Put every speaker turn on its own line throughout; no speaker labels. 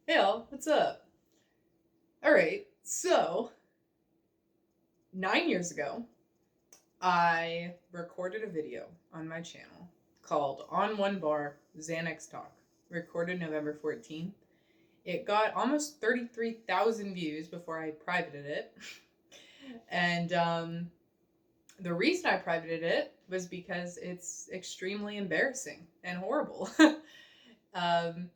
Hey all, what's up? Alright, so 9 years ago, I recorded a video on my channel called On One Bar Xanax Talk, recorded November 14th. It got almost 33,000 views before I privated it. And the reason I privated it was because it's extremely embarrassing and horrible. um,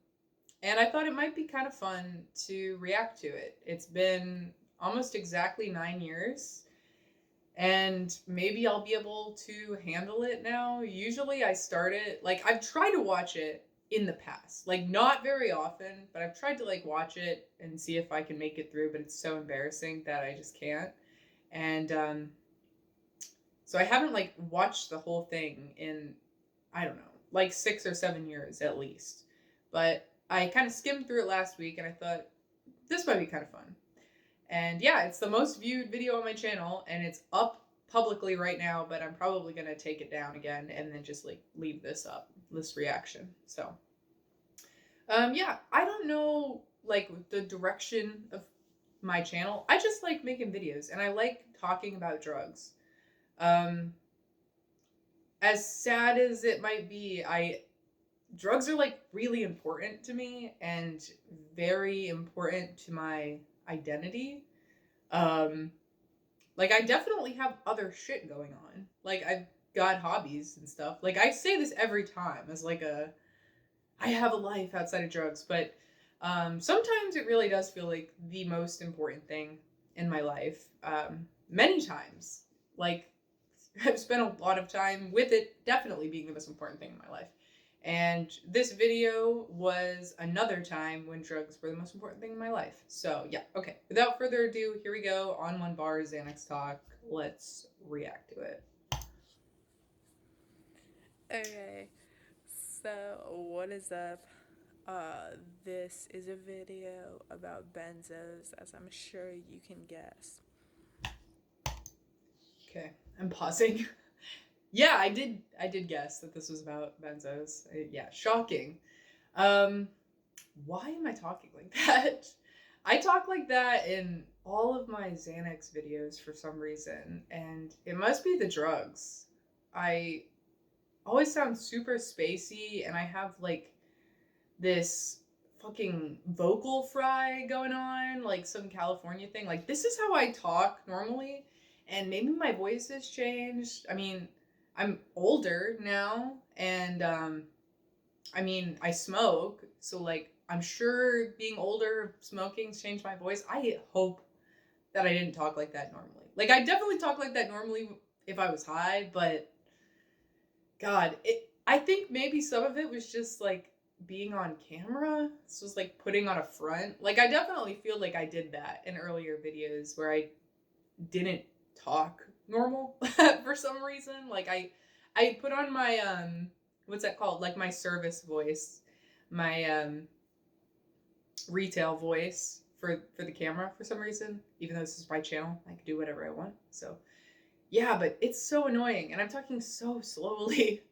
and I thought it might be kind of fun to react to it. It's been almost exactly 9 years, and maybe I'll be able to handle it now. Usually, I start it like I've tried to watch it in the past, like not very often, but I've tried to like watch it and see if I can make it through, but it's so embarrassing that I just can't. And so I haven't like watched the whole thing in, I don't know, like 6 or 7 years at least. But I kind of skimmed through it last week and I thought this might be kind of fun. And yeah, it's the most viewed video on my channel and it's up publicly right now, but I'm probably going to take it down again and then just like leave this up, this reaction. So, yeah, I don't know like the direction of my channel. I just like making videos and I like talking about drugs. Um, as sad as it might be, I drugs are like really important to me and very important to my identity. Um, like I definitely have other shit going on. Like I've got hobbies and stuff. Like I say this every time as like a I have a life outside of drugs, but sometimes it really does feel like the most important thing in my life. Many times, like I've spent a lot of time with it definitely being the most important thing in my life. And this video was another time when drugs were the most important thing in my life. So, yeah, okay. Without further ado, here we go. On One Bar, Xanax Talk. Let's react to it.
Okay, so what is up? This is a video about benzos, as I'm sure you can guess.
Okay, I'm pausing. Yeah, I did guess that this was about benzos. Yeah, shocking. Um, why am I talking like that? I talk like that in all of my Xanax videos for some reason, and it must be the drugs. I always sound super spacey, and I have like this fucking vocal fry going on, like some California thing. Like, this is how I talk normally, and maybe my voice has changed. I mean, I'm older now, and I mean, I smoke, so like I'm sure being older, smoking's changed my voice. I hope that I didn't talk like that normally. Like I definitely talk like that normally if I was high, but God, I think maybe some of it was just like being on camera. This was like putting on a front. Like I definitely feel like I did that in earlier videos where I didn't talk normal for some reason. Like I put on my what's that called? Like my service voice, my retail voice for the camera for some reason. Even though this is my channel, I can do whatever I want. So yeah, but it's so annoying, and I'm talking so slowly.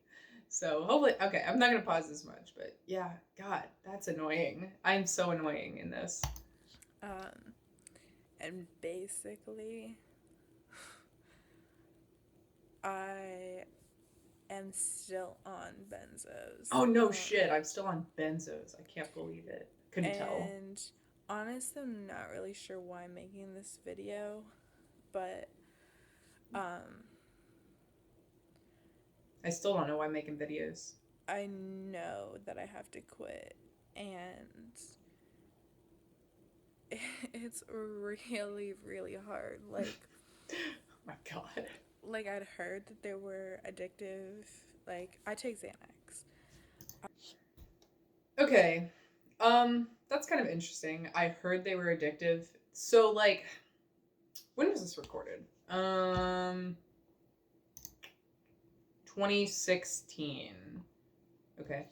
So hopefully, okay, I'm not gonna pause this much, but yeah, God, that's annoying. I'm so annoying in this.
Um, and basically, I am still on benzos.
Oh no, shit! I'm still on benzos. I can't believe it. Couldn't tell.
And honestly, I'm not really sure why I'm making this video, but um,
I still don't know why I'm making videos.
I know that I have to quit, and it's really, really hard.
Oh my God.
I'd heard that they were addictive. Like, I take Xanax.
Okay, that's kind of interesting. I heard they were addictive. So like, when was this recorded? 2016. Okay.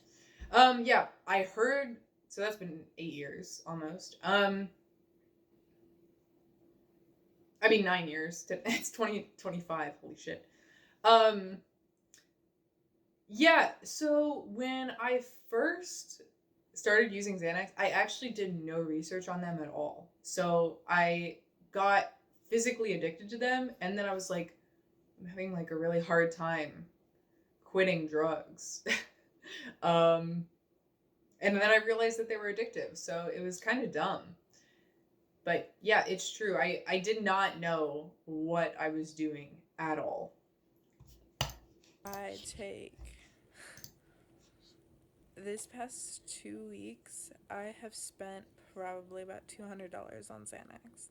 Yeah, I heard. So that's been 8 years almost. I mean 9 years. It's 2025. Holy shit. Um, yeah. So when I first started using Xanax, I actually did no research on them at all. So I got physically addicted to them, and then I was like, I'm having like a really hard time quitting drugs. um, and then I realized that they were addictive, so it was kind of dumb. But yeah, it's true. I did not know what I was doing at all.
I take this past 2 weeks, I have spent probably about $200 on Xanax.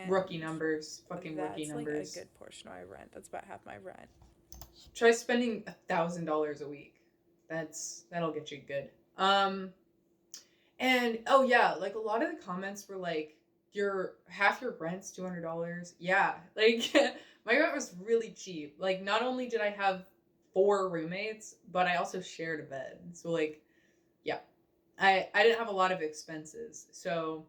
Rookie
And
numbers. Fucking rookie
that's like a
numbers.
good portion of my rent. That's about half my rent.
Try spending $1,000 a week. That'll get you good. And oh yeah, like a lot of the comments were like, your half your rent's $200. Yeah, like my rent was really cheap. Like not only did I have 4 roommates, but I also shared a bed. So like, yeah, I didn't have a lot of expenses. So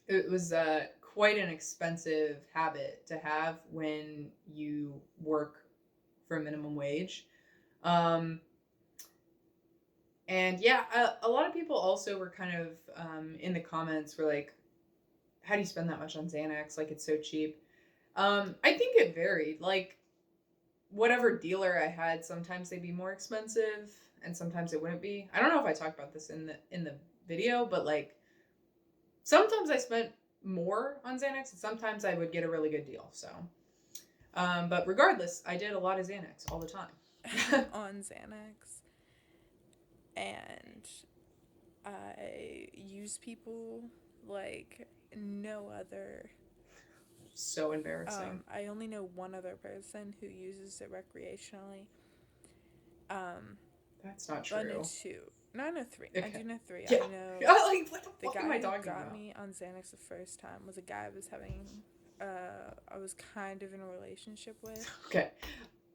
it was quite an expensive habit to have when you work for minimum wage. Um, and yeah, a lot of people also were kind of in the comments were like, how do you spend that much on Xanax? Like it's so cheap. I think it varied. Like whatever dealer I had, sometimes they'd be more expensive and sometimes they wouldn't be. I don't know if I talked about this in the video, but like sometimes I spent more on Xanax and sometimes I would get a really good deal. So, but regardless, I did a lot of Xanax all the time.
On Xanax. And I use people like no other.
So embarrassing.
I only know one other person who uses it recreationally.
That's not
I know
true.
two. No, I know three.
Okay.
I do know three.
Yeah.
I know
Like what the
the
fuck
guy
am I
who
talking
got
about?
me on Xanax the first time was a guy I was having. I was kind of in a relationship with.
Okay.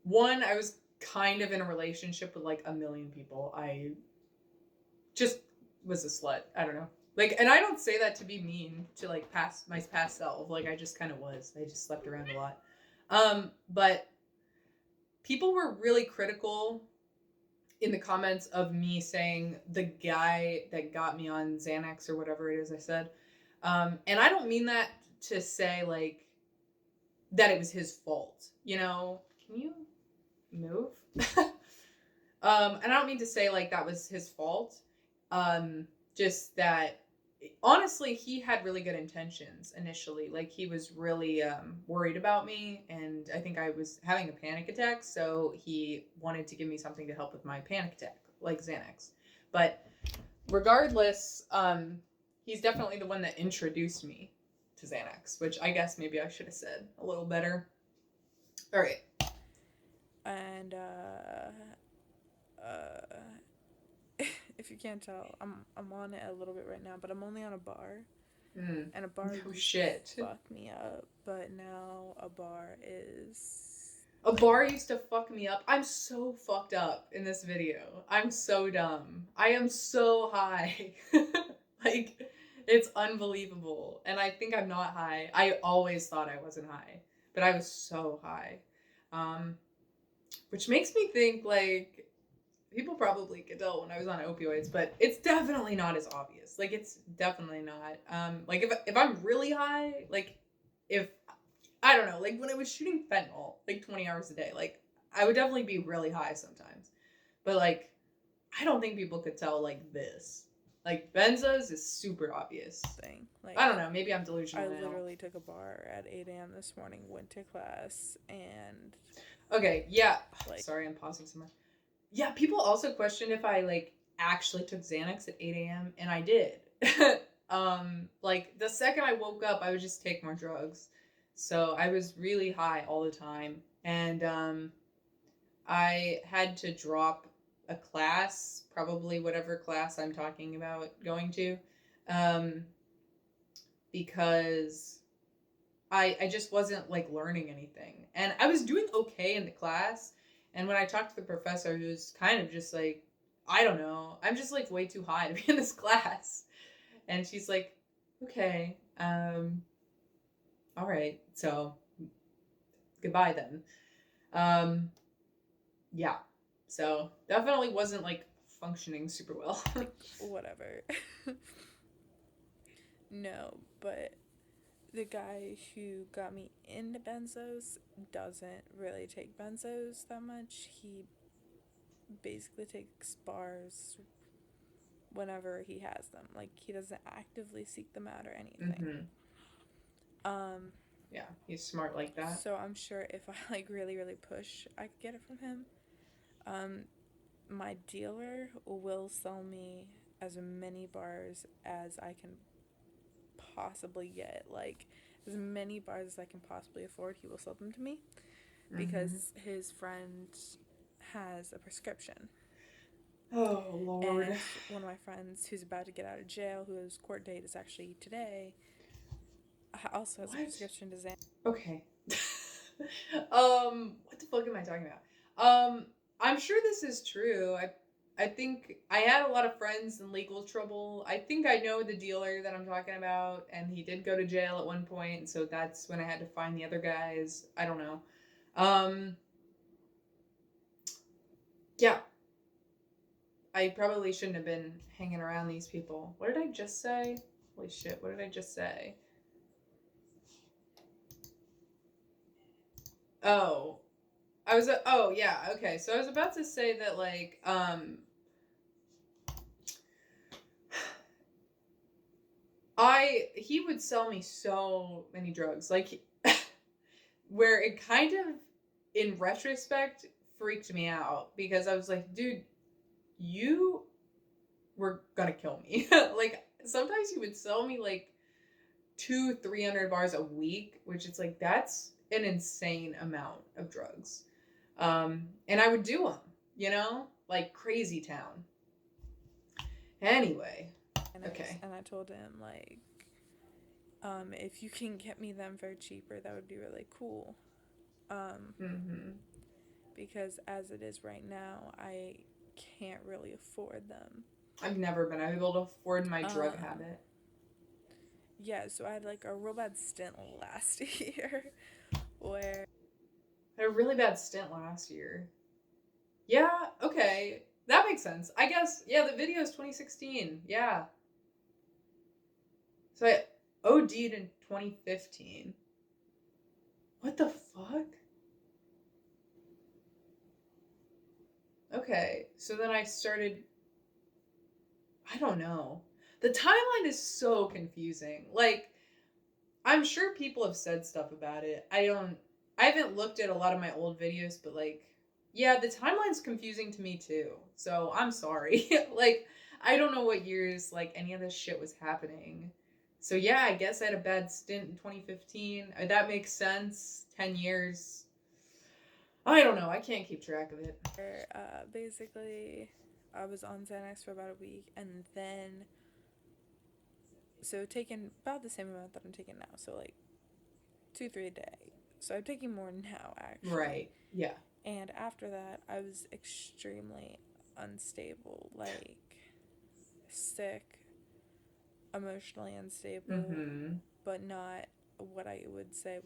One, I was kind of in a relationship with like a million people. I just was a slut. I don't know. Like, and I don't say that to be mean to like my past self. Like, I just kind of was. I just slept around a lot. But people were really critical in the comments of me saying the guy that got me on Xanax or whatever it is I said. And I don't mean that to say like that it was his fault. You know, can you move? And I don't mean to say like that was his fault. Just that honestly, he had really good intentions initially. Like he was really worried about me, and I think I was having a panic attack, so he wanted to give me something to help with my panic attack, like Xanax. But regardless, he's definitely the one that introduced me to Xanax, which I guess maybe I should have said a little better. All right.
And if you can't tell, I'm on it a little bit right now, but I'm only on a bar. And a bar used to fuck me up, but now a bar is...
A bar used to fuck me up. I'm so fucked up in this video. I'm so dumb. I am so high. Like, it's unbelievable. And I think I'm not high. I always thought I wasn't high, but I was so high. Which makes me think, like, people probably could tell when I was on opioids, but it's definitely not as obvious. Like, it's definitely not. Like, if I'm really high, like, if I don't know, like when I was shooting fentanyl, like 20 hours a day, like I would definitely be really high sometimes. But like, I don't think people could tell like this. Like benzos is super obvious.
Thing. Like,
I don't know, maybe I'm delusional
I
now.
literally took a bar at 8 a.m. this morning, went to class, and...
Okay, yeah.
Like,
sorry, I'm pausing so much. Yeah, people also question if I like actually took Xanax at 8 a.m. and I did. Like the second I woke up, I would just take more drugs. So I was really high all the time. And I had to drop a class, probably whatever class I'm talking about going to, because I just wasn't like learning anything. And I was doing okay in the class. And when I talked to the professor, he was kind of just like, I don't know, I'm just like way too high to be in this class. And she's like, okay, all right, so goodbye then. Yeah, so definitely wasn't like functioning super well.
Like, whatever. No, but the guy who got me into benzos doesn't really take benzos that much. He basically takes bars whenever he has them. Like, he doesn't actively seek them out or anything.
Yeah, he's smart like that.
So I'm sure if I like really, really push, I could get it from him. My dealer will sell me as many bars as I can possibly get. Like, as many bars as I can possibly afford, he will sell them to me because his friend has a prescription.
Oh, Lord.
And one of my friends who's about to get out of jail, whose court date is actually today, also has a prescription to Xanax.
Okay. What the fuck am I talking about? I'm sure this is true. I think I had a lot of friends in legal trouble. I think I know the dealer that I'm talking about, and he did go to jail at one point, and so that's when I had to find the other guys. I don't know. Yeah. I probably shouldn't have been hanging around these people. What did I just say? Holy shit, what did I just say? Oh, oh yeah, okay. So I was about to say that like he would sell me so many drugs. Like where it kind of in retrospect freaked me out because I was like, dude, you were gonna kill me. Like sometimes he would sell me like 200-300 bars a week, which is like that's an insane amount of drugs. And I would do them, you know, like crazy town. Anyway, okay.
And I told him like, if you can get me them for cheaper, that would be really cool. Because as it is right now, I can't really afford them.
I've never been able to afford my drug habit.
Yeah, so I had like a real bad stint last year where
I had a really bad stint last year. Yeah, okay. That makes sense. I guess, yeah, the video is 2016. Yeah. So I OD'd in 2015. What the fuck? Okay, so then I started. I don't know. The timeline is so confusing. Like, I'm sure people have said stuff about it. I haven't looked at a lot of my old videos, but like, yeah, the timeline's confusing to me too. So I'm sorry. Like, I don't know what years like any of this shit was happening. So yeah, I guess I had a bad stint in 2015. That makes sense. 10 years. I don't know. I can't keep track of it.
basically, I was on Xanax for about a week, and then so taking about the same amount that I'm taking now. So like 2-3 a day. So I'm taking more now actually.
Right. Yeah.
And after that, I was extremely unstable, like sick, emotionally unstable, but not what I would say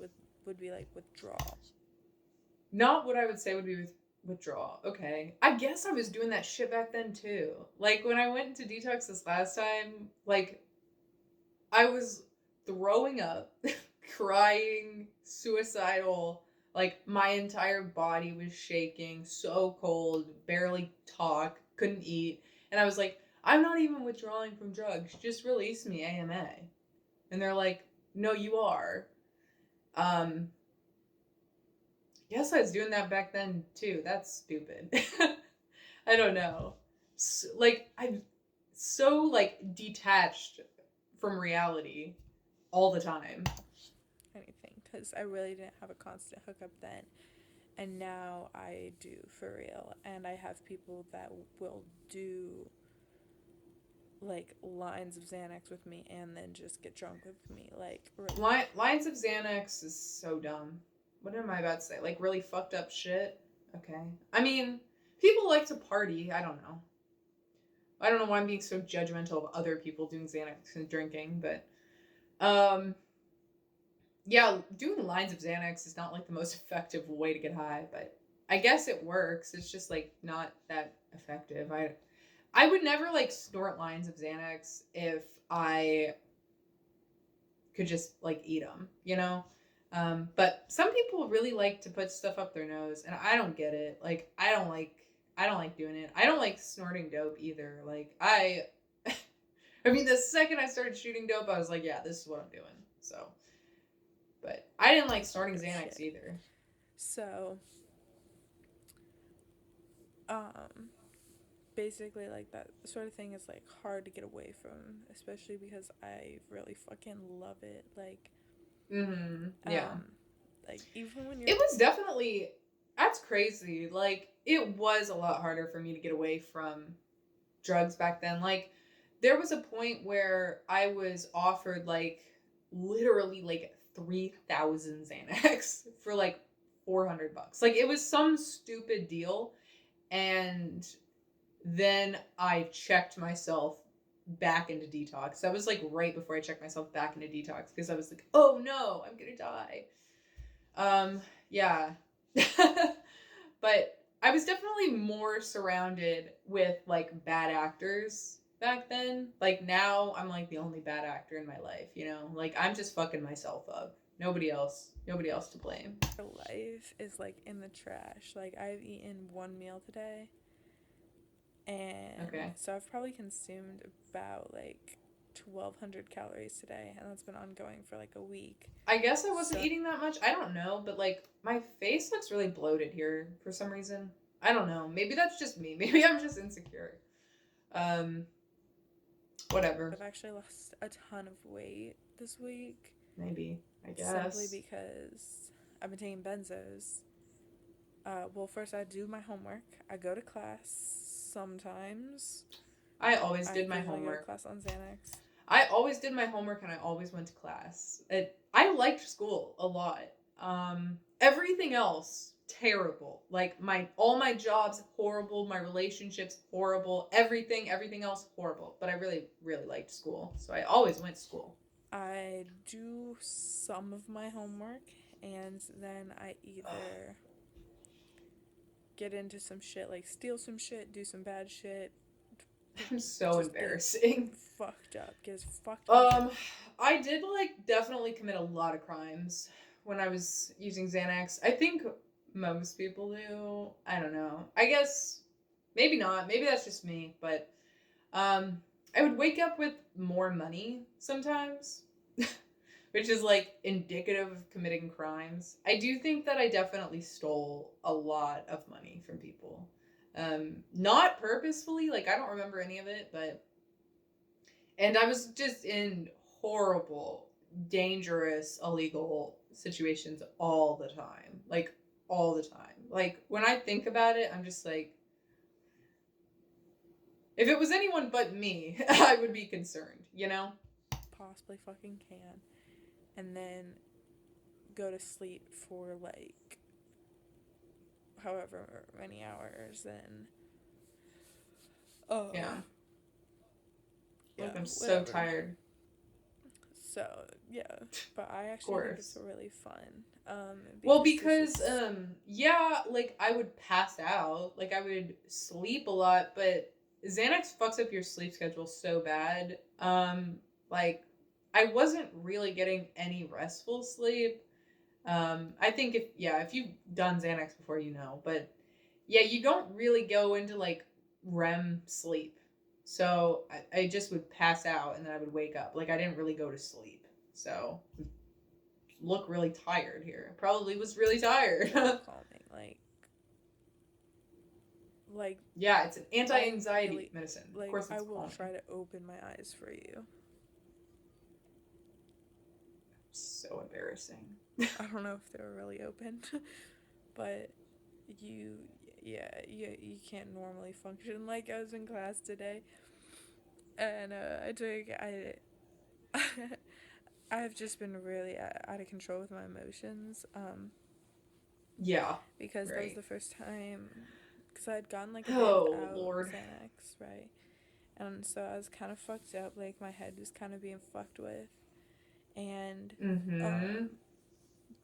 would be like withdrawal.
Not what I would say would be withdrawal. Okay. I guess I was doing that shit back then too. Like when I went into detox this last time, like I was throwing up, crying, suicidal. Like my entire body was shaking, so cold, barely talk, couldn't eat. And I was like, I'm not even withdrawing from drugs. Just release me, AMA. And they're like, no, you are. Guess I was doing that back then too. That's stupid. I don't know. So, like I'm so like detached from reality all the time.
Anything, because I really didn't have a constant hookup then, and now I do for real. And I have people that will do like lines of Xanax with me and then just get drunk with me. Like
lines of Xanax is so dumb. What am I about to say? Like really fucked up shit? Okay. I mean, people like to party. I don't know. I don't know why I'm being so judgmental of other people doing Xanax and drinking, but yeah, doing lines of Xanax is not like the most effective way to get high, but I guess it works. It's just like not that effective. I would never like snort lines of Xanax if I could just like eat them, you know? But some people really like to put stuff up their nose, and I don't get it. Like, I don't like doing it. I don't like snorting dope either. Like, I mean, the second I started shooting dope, I was like, yeah, this is what I'm doing. So, but I didn't like snorting Xanax either.
So, um, basically, like, that sort of thing is, like, hard to get away from, especially because I really fucking love it. Like,
Yeah.
Like, even when you're...
It was definitely, that's crazy. Like, it was a lot harder for me to get away from drugs back then. Like, there was a point where I was offered, like, literally, like, 3,000 Xanax for, like, $400. Like, it was some stupid deal. And then I checked myself back into detox. That was, like, right before I checked myself back into detox because I was like, oh no, I'm gonna die. Yeah. But I was definitely more surrounded with like bad actors back then. Like now I'm like the only bad actor in my life, you know? Like I'm just fucking myself up. Nobody else to blame.
Life is like in the trash. Like I've eaten one meal today. And so I've probably consumed about like 1,200 calories today, and that's been ongoing for like a week.
I guess I wasn't eating that much. I don't know, but like my face looks really bloated here for some reason. I don't know. Maybe that's just me. Maybe I'm just insecure. Whatever.
I've actually lost a ton of weight this week.
Maybe. I guess.
Simply because I've been taking benzos. Well, first I do my homework. I go to class sometimes.
I always did my homework.
Go to class on Xanax.
I always did my homework and I always went to class. I liked school a lot. Everything else, terrible. Like all my jobs, horrible. My relationships, horrible. Everything else, horrible. But I really, really liked school. So I always went to school.
I do some of my homework and then I either get into some shit, like steal some shit, do some bad shit.
I'm so embarrassing.
Fucked up. Gets fucked up.
I did like definitely commit a lot of crimes when I was using Xanax. I think most people do. I don't know. I guess maybe not. Maybe that's just me, but I would wake up with more money sometimes, which is like indicative of committing crimes. I do think that I definitely stole a lot of money from people. Not purposefully, like I don't remember any of it, and I was just in horrible, dangerous, illegal situations all the time. Like all the time. Like when I think about it, I'm just like, if it was anyone but me, I would be concerned, you know?
Possibly fucking can. And then go to sleep for like however many hours and
yeah. Look, I'm so
whatever.
tired.
So yeah, but I actually think it's really fun.
Because yeah, like I would pass out, like I would sleep a lot, but Xanax fucks up your sleep schedule so bad. Like I wasn't really getting any restful sleep. I think if you've done Xanax before, you know, but yeah, you don't really go into like REM sleep. So I just would pass out and then I would wake up. Like I didn't really go to sleep. So look really tired here. Probably was really tired.
Calming, like
yeah, it's an anti-anxiety medicine.
Like,
of course, it's
I will
calming.
try to open my eyes for you.
So embarrassing.
I don't know if they were really open, but you can't normally function like I was in class today, and I've just been really out of control with my emotions.
Yeah.
Because that was the first time, because I had gotten like a day without Xanax, right? And so I was kind of fucked up, like my head was kind of being fucked with, and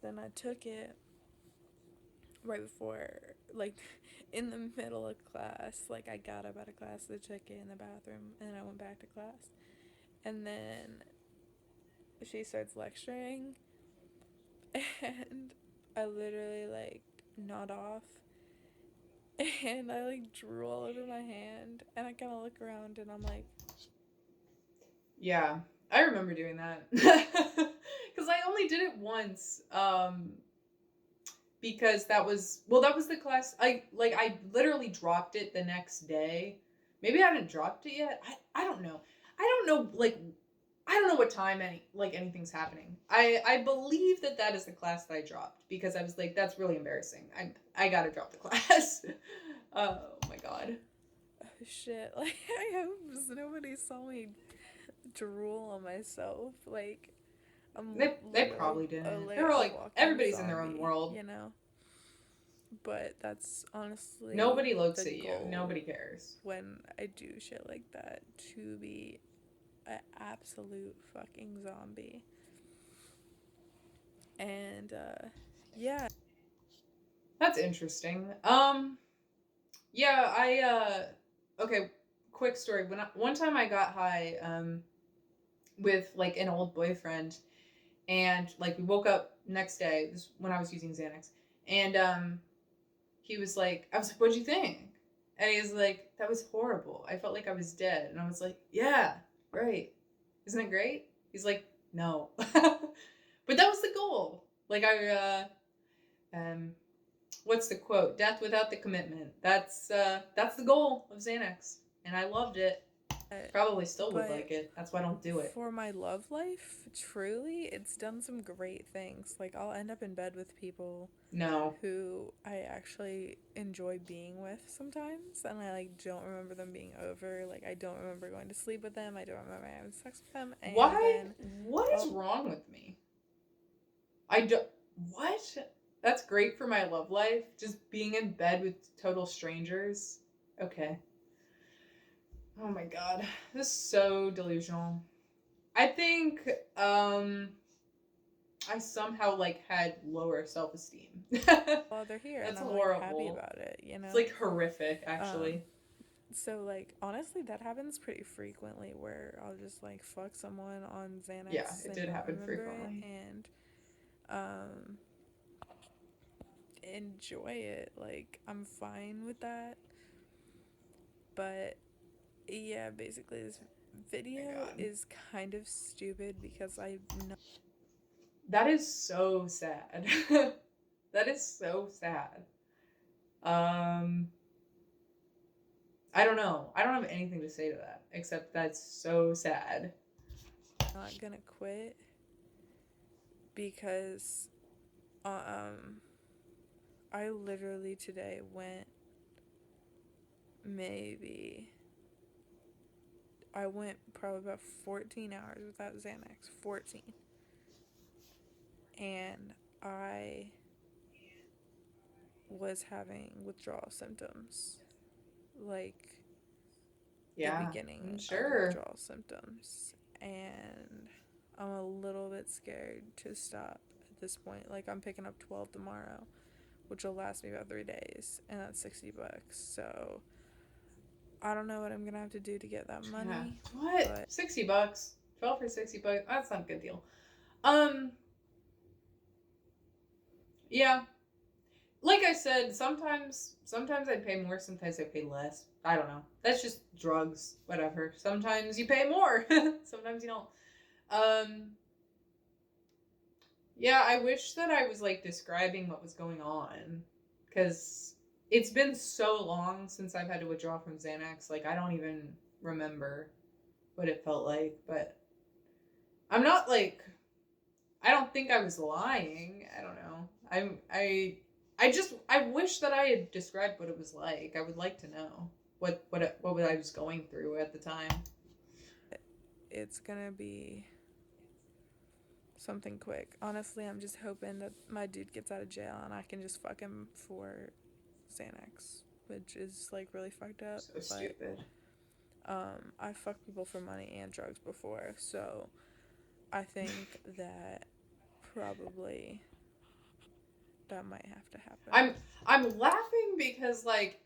then I took it, right before, like, in the middle of class, like, I got up out of class to check in the bathroom, and I went back to class. And then she starts lecturing, and I literally, like, nod off, and I, like, drew all over my hand, and I kind of look around, and I'm like...
Yeah, I remember doing that. Because I only did it once. Because that was the class. I literally dropped it the next day. Maybe I haven't dropped it yet. I don't know. I don't know, like, I don't know what time anything's happening. I believe that is the class that I dropped, because I was like, that's really embarrassing. I gotta drop the class. Oh my god.
Oh, shit. Like, I hope nobody saw me drool on myself. Like, I'm
They probably didn't. They were
a
like,
walking
everybody's in their own
zombie,
world.
you know? But that's honestly
Nobody looks
the
at you.
goal
Nobody cares.
when I do shit like that, to be an absolute fucking zombie. And, yeah.
That's interesting. Yeah, okay, quick story. One time I got high with like an old boyfriend, and like we woke up next day, this when I was using Xanax, and he was like, I was like, "What'd you think?" And he was like, "That was horrible. I felt like I was dead." And I was like, "Yeah, great. Isn't it great?" He's like, "No." But that was the goal. Like what's the quote? Death without the commitment. That's the goal of Xanax, and I loved it. Probably still would like it. That's why I don't do it.
For my love life, truly, it's done some great things. Like, I'll end up in bed with people who I actually enjoy being with sometimes, and I like don't remember them being over. Like, I don't remember going to sleep with them. I don't remember having sex with them. And
why? What is wrong with me? I do. What? That's great for my love life. Just being in bed with total strangers. Okay. Oh my god. This is so delusional. I think I somehow like had lower self-esteem.
well, they're here,
That's
and I'm
horrible.
like happy about it, you know?
It's like horrific, actually.
So, like, honestly, that happens pretty frequently, where I'll just like fuck someone on Xanax.
Yeah, it did happen frequently.
And enjoy it. Like, I'm fine with that. But yeah, basically this video is kind of stupid because I know...
That is so sad. That is so sad. I don't know. I don't have anything to say to that, except that's so sad.
Not gonna quit because I literally today went probably about 14 hours without Xanax. 14. And I was having withdrawal symptoms. Like, the beginning of withdrawal symptoms. And I'm a little bit scared to stop at this point. Like, I'm picking up 12 tomorrow, which will last me about 3 days, and that's $60. So I don't know what I'm gonna have to do to get that money.
Yeah. What? But $60? 12 for $60? That's not a good deal. Yeah. Like I said, sometimes I pay more, sometimes I pay less. I don't know. That's just drugs, whatever. Sometimes you pay more, sometimes you don't. Yeah, I wish that I was like describing what was going on, because it's been so long since I've had to withdraw from Xanax. Like, I don't even remember what it felt like, but I'm not like, I don't think I was lying. I don't know. I wish that I had described what it was like. I would like to know what I was going through at the time.
It's gonna be something quick. Honestly, I'm just hoping that my dude gets out of jail and I can just fuck him for Xanax, which is like really fucked up.
So stupid.
I've fucked people for money and drugs before, so I think that probably that might have to happen.
I'm laughing because like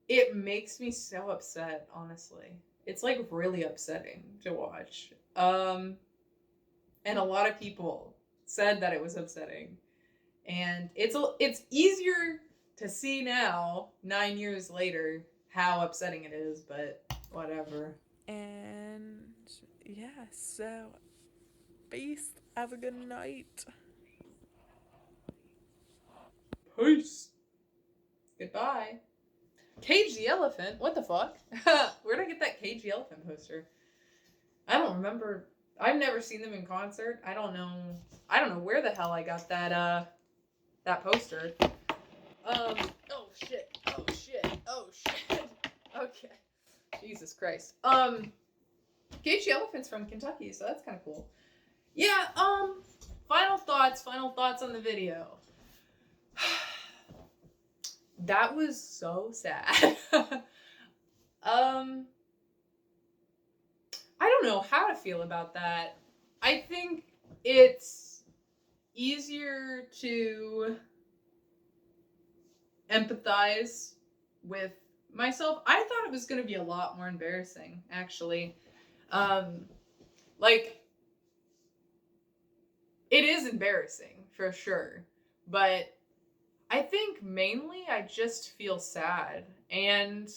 it makes me so upset, honestly. It's like really upsetting to watch. And a lot of people said that it was upsetting. And it's easier to see now, 9 years later, how upsetting it is, but whatever.
And yeah, so peace. Have a good night.
Peace. Goodbye. Cage the Elephant? What the fuck? Where'd I get that Cage the Elephant poster? I don't remember. I've never seen them in concert. I don't know where the hell I got that poster. Oh shit. Oh shit. Oh shit. Okay. Jesus Christ. Cage the Elephant's from Kentucky, so that's kind of cool. Yeah, final thoughts on the video. That was so sad. I don't know how to feel about that. I think it's easier to empathize with myself. I thought it was going to be a lot more embarrassing, actually. Like, it is embarrassing, for sure. But I think mainly I just feel sad. And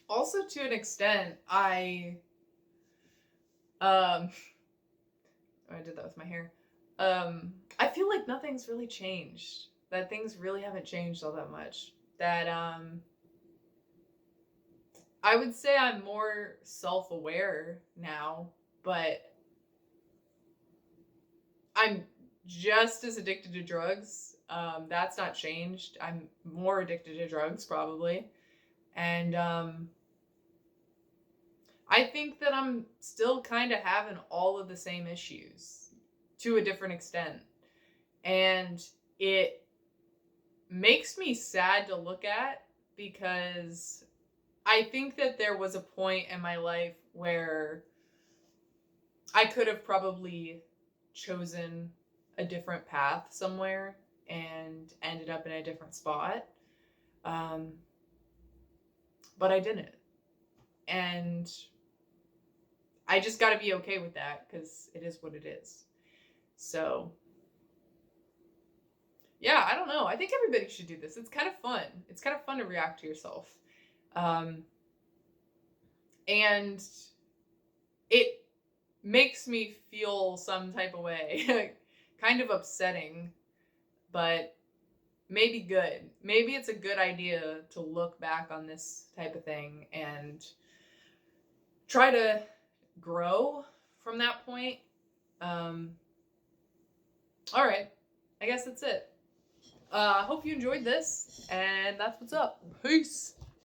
also to an extent, I did that with my hair. I feel like nothing's really changed. That things really haven't changed all that much. That I would say I'm more self-aware now, but I'm just as addicted to drugs. That's not changed. I'm more addicted to drugs, probably. And I think that I'm still kind of having all of the same issues to a different extent. And it makes me sad to look at because I think that there was a point in my life where I could have probably chosen a different path somewhere and ended up in a different spot. But I didn't. And I just got to be okay with that because it is what it is. So, yeah, I don't know. I think everybody should do this. It's kind of fun. It's kind of fun to react to yourself. And it makes me feel some type of way. Kind of upsetting, but maybe good. Maybe it's a good idea to look back on this type of thing and try to grow from that point. All right. I guess that's it. Hope you enjoyed this, and that's what's up. Peace.